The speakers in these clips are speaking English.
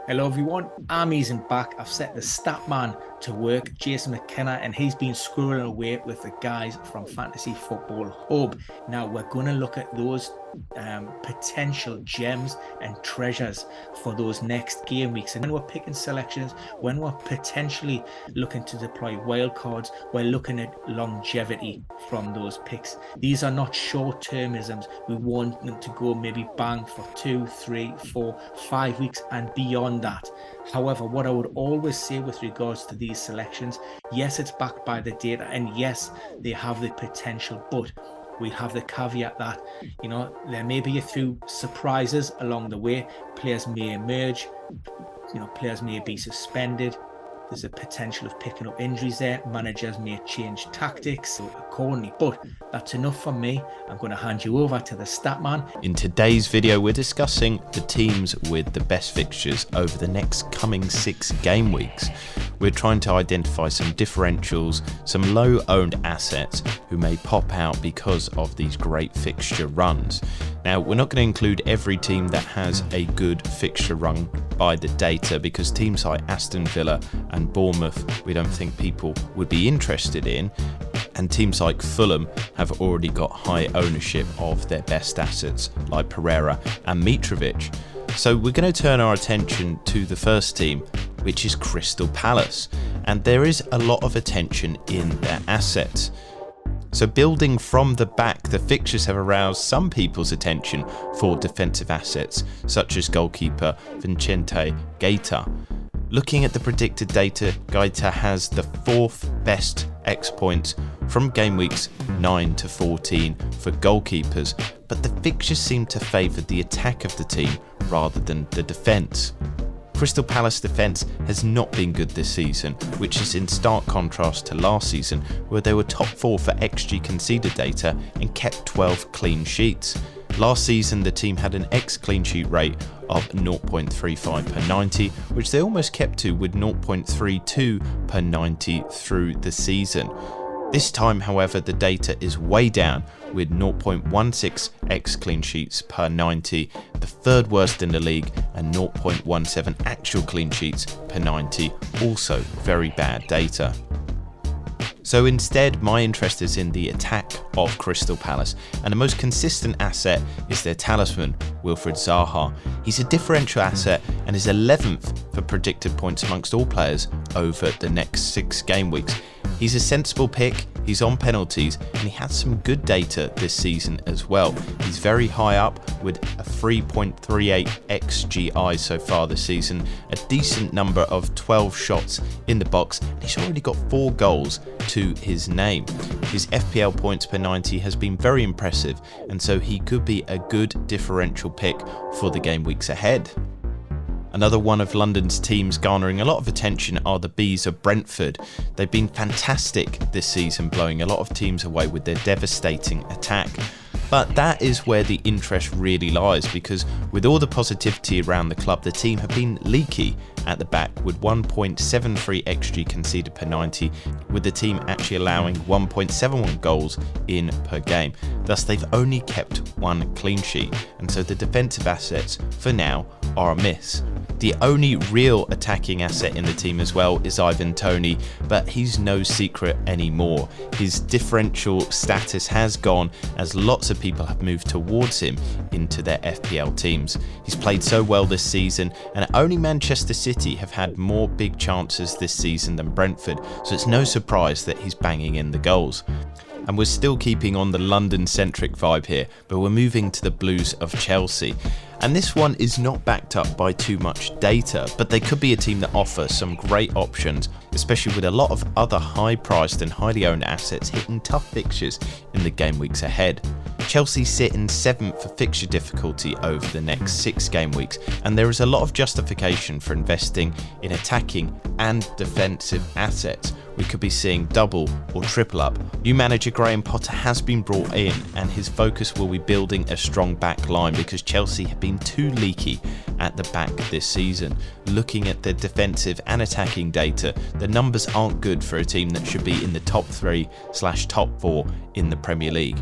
Hello everyone, Army's back. I've set the stat man to work, Jason McKenna, and he's been squirreling away with the guys from Fantasy Football Hub. Now we're going to look at those potential gems and treasures for those next game weeks. And when we're picking selections, when we're potentially looking to deploy wildcards, we're looking at longevity from those picks. These are not short-termisms. We want them to go maybe bang for 2, 3, 4, 5 weeks and beyond that. However, what I would always say with regards to these selections, yes, it's backed by the data, and yes, they have the potential, but we have the caveat that, there may be a few surprises along the way. Players may emerge, players may be suspended. There's a potential of picking up injuries there. Managers may change tactics accordingly, but that's enough for me. I'm going to hand you over to the stat man. In today's video, we're discussing the teams with the best fixtures over the next coming 6 game weeks. We're trying to identify some differentials, some low-owned assets who may pop out because of these great fixture runs. Now, we're not going to include every team that has a good fixture run by the data, because teams like Aston Villa and Bournemouth, we don't think people would be interested in. And teams like Fulham have already got high ownership of their best assets like Pereira and Mitrovic. So we're going to turn our attention to the first team, which is Crystal Palace. And there is a lot of attention in their assets. So building from the back, the fixtures have aroused some people's attention for defensive assets, such as goalkeeper Vicente Gaeta. Looking at the predicted data, Gaeta has the 4th best X points from game weeks 9 to 14 for goalkeepers, but the fixtures seem to favour the attack of the team rather than the defence. Crystal Palace defence has not been good this season, which is in stark contrast to last season, where they were top 4 for XG conceded data and kept 12 clean sheets. Last season, the team had an X clean sheet rate of 0.35 per 90, which they almost kept to with 0.32 per 90 through the season. This time, however, the data is way down with 0.16 X clean sheets per 90, the 3rd worst in the league, and 0.17 actual clean sheets per 90, also very bad data. So instead, my interest is in the attack of Crystal Palace, and the most consistent asset is their talisman, Wilfried Zaha. He's a differential asset and is 11th for predicted points amongst all players over the next 6 game weeks. He's a sensible pick, he's on penalties, and he had some good data this season as well. He's very high up with a 3.38 XGI so far this season, a decent number of 12 shots in the box, and he's already got 4 goals to his name. His FPL points per 90 has been very impressive, and so he could be a good differential pick for the game weeks ahead. Another one of London's teams garnering a lot of attention are the Bees of Brentford. They've been fantastic this season, blowing a lot of teams away with their devastating attack. But that is where the interest really lies, because with all the positivity around the club, the team have been leaky at the back with 1.73 XG conceded per 90, with the team actually allowing 1.71 goals in per game. Thus, they've only kept 1 clean sheet, and so the defensive assets for now are a miss. The only real attacking asset in the team as well is Ivan Toney, but he's no secret anymore. His differential status has gone as lots of people have moved towards him into their FPL teams. He's played so well this season, and only Manchester City have had more big chances this season than Brentford, so it's no surprise that he's banging in the goals. And we're still keeping on the London-centric vibe here, but we're moving to the Blues of Chelsea. And this one is not backed up by too much data, but they could be a team that offer some great options, especially with a lot of other high-priced and highly owned assets hitting tough fixtures in the game weeks ahead. Chelsea sit in 7th for fixture difficulty over the next 6 game weeks, and there is a lot of justification for investing in attacking and defensive assets. We could be seeing double or triple up. New manager Graham Potter has been brought in, and his focus will be building a strong back line, because Chelsea have been too leaky at the back this season. Looking at the defensive and attacking data, the numbers aren't good for a team that should be in the top 3/top 4 in the Premier League.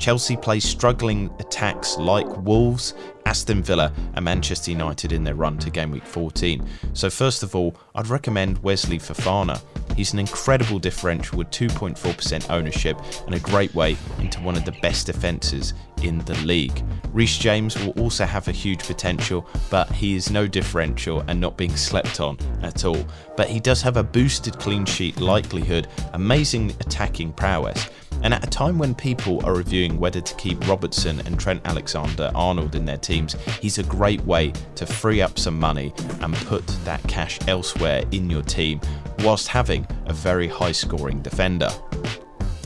Chelsea play struggling attacks like Wolves, Aston Villa and Manchester United in their run to game week 14. So first of all, I'd recommend Wesley Fofana. He's an incredible differential with 2.4% ownership and a great way into one of the best defences in the league. Reece James will also have a huge potential, but he is no differential and not being slept on at all. But he does have a boosted clean sheet likelihood, amazing attacking prowess. And at a time when people are reviewing whether to keep Robertson and Trent Alexander-Arnold in their teams, he's a great way to free up some money and put that cash elsewhere in your team whilst having a very high scoring defender.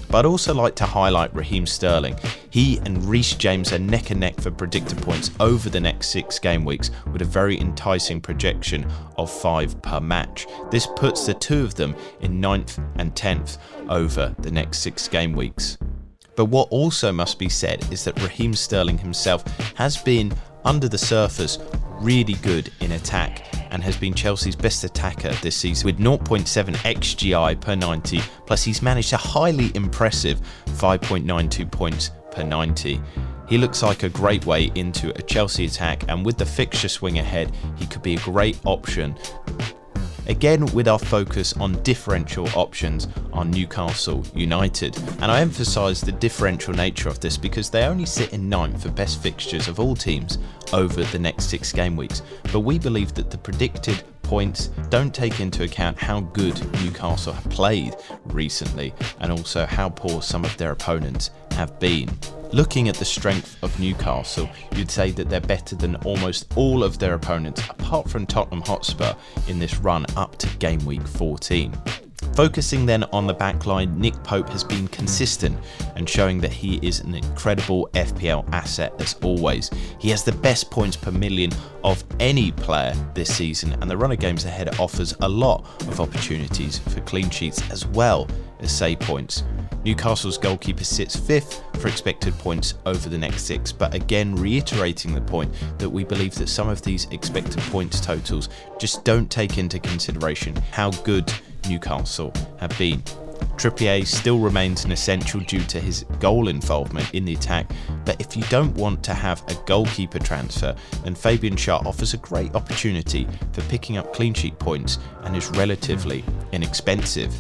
But I'd also like to highlight Raheem Sterling. He and Reece James are neck and neck for predicted points over the next 6 game weeks with a very enticing projection of 5 per match. This puts the two of them in 9th and 10th over the next 6 game weeks. But what also must be said is that Raheem Sterling himself has been, under the surface, really good in attack and has been Chelsea's best attacker this season with 0.7 XGI per 90, plus he's managed a highly impressive 5.92 points per 90. He looks like a great way into a Chelsea attack, and with the fixture swing ahead, he could be a great option. Again, with our focus on differential options on Newcastle United. And I emphasise the differential nature of this because they only sit in 9th for best fixtures of all teams over the next 6 game weeks. But we believe that the predicted points don't take into account how good Newcastle have played recently and also how poor some of their opponents have been. Looking at the strength of Newcastle, you'd say that they're better than almost all of their opponents apart from Tottenham Hotspur in this run up to game week 14. Focusing then on the backline, Nick Pope has been consistent and showing that he is an incredible FPL asset as always. He has the best points per million of any player this season, and the run of games ahead offers a lot of opportunities for clean sheets as well as save points. Newcastle's goalkeeper sits 5th for expected points over the next 6, but again reiterating the point that we believe that some of these expected points totals just don't take into consideration how good Newcastle have been. Trippier still remains an essential due to his goal involvement in the attack, but if you don't want to have a goalkeeper transfer, then Fabian Schär offers a great opportunity for picking up clean sheet points and is relatively inexpensive.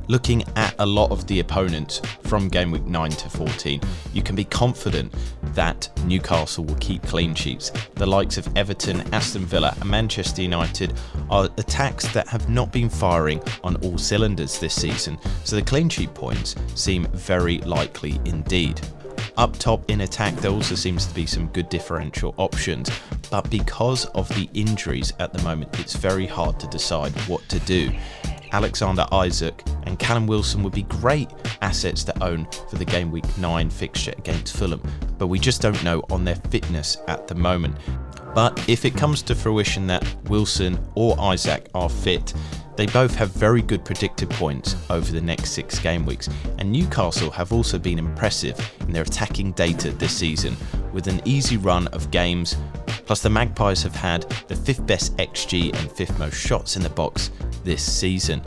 Looking at a lot of the opponents from game week 9 to 14, you can be confident that Newcastle will keep clean sheets. The likes of Everton, Aston Villa and Manchester United are attacks that have not been firing on all cylinders this season, so the clean sheet points seem very likely indeed. Up top in attack, there also seems to be some good differential options, but because of the injuries at the moment, it's very hard to decide what to do. Alexander Isak and Callum Wilson would be great assets to own for the game week 9 fixture against Fulham, but we just don't know on their fitness at the moment. But if it comes to fruition that Wilson or Isak are fit, they both have very good predicted points over the next 6 game weeks, and Newcastle have also been impressive in their attacking data this season with an easy run of games. Plus the Magpies have had the 5th best XG and 5th most shots in the box this season.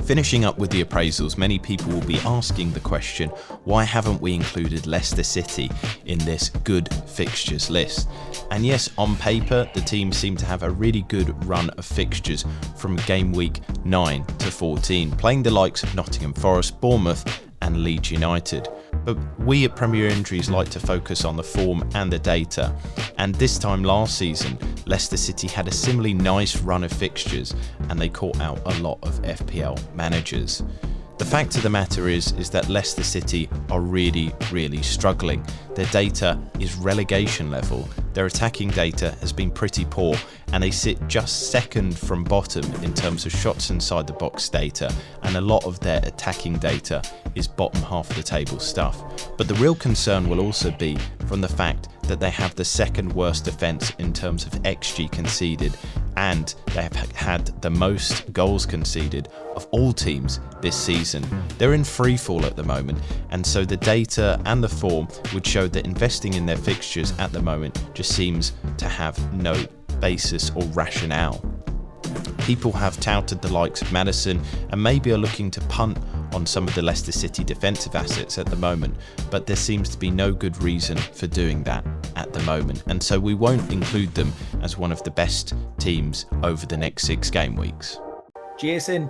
Finishing up with the appraisals, many people will be asking the question, why haven't we included Leicester City in this good fixtures list? And yes, on paper, the team seem to have a really good run of fixtures from game week 9 to 14, playing the likes of Nottingham Forest, Bournemouth and Leeds United. But we at Premier Injuries like to focus on the form and the data, and this time last season Leicester City had a similarly nice run of fixtures and they caught out a lot of FPL managers. The fact of the matter is that Leicester City are really struggling. Their data is relegation level, their attacking data has been pretty poor, and they sit just second from bottom in terms of shots inside the box data, and a lot of their attacking data is bottom half of the table stuff. But the real concern will also be from the fact that they have the second worst defence in terms of XG conceded, and they have had the most goals conceded of all teams this season. They're in free fall at the moment, and so the data and the form would show that investing in their fixtures at the moment just seems to have no basis or rationale. People have touted the likes of Maddison and maybe are looking to punt on some of the Leicester City defensive assets at the moment, but there seems to be no good reason for doing that at the moment, and so we won't include them as one of the best teams over the next 6 game weeks. Jason,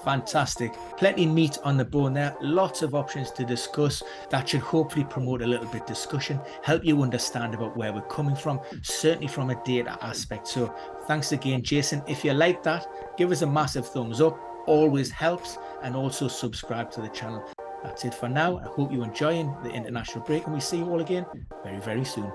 fantastic. Plenty meat on the bone there. Lots of options to discuss. That should hopefully promote a little bit discussion, help you understand about where we're coming from, certainly from a data aspect. So thanks again, Jason. If you like that, give us a massive thumbs up. Always helps. And also subscribe to the channel. That's it for now. I hope you're enjoying the international break, and we see you all again very, very soon.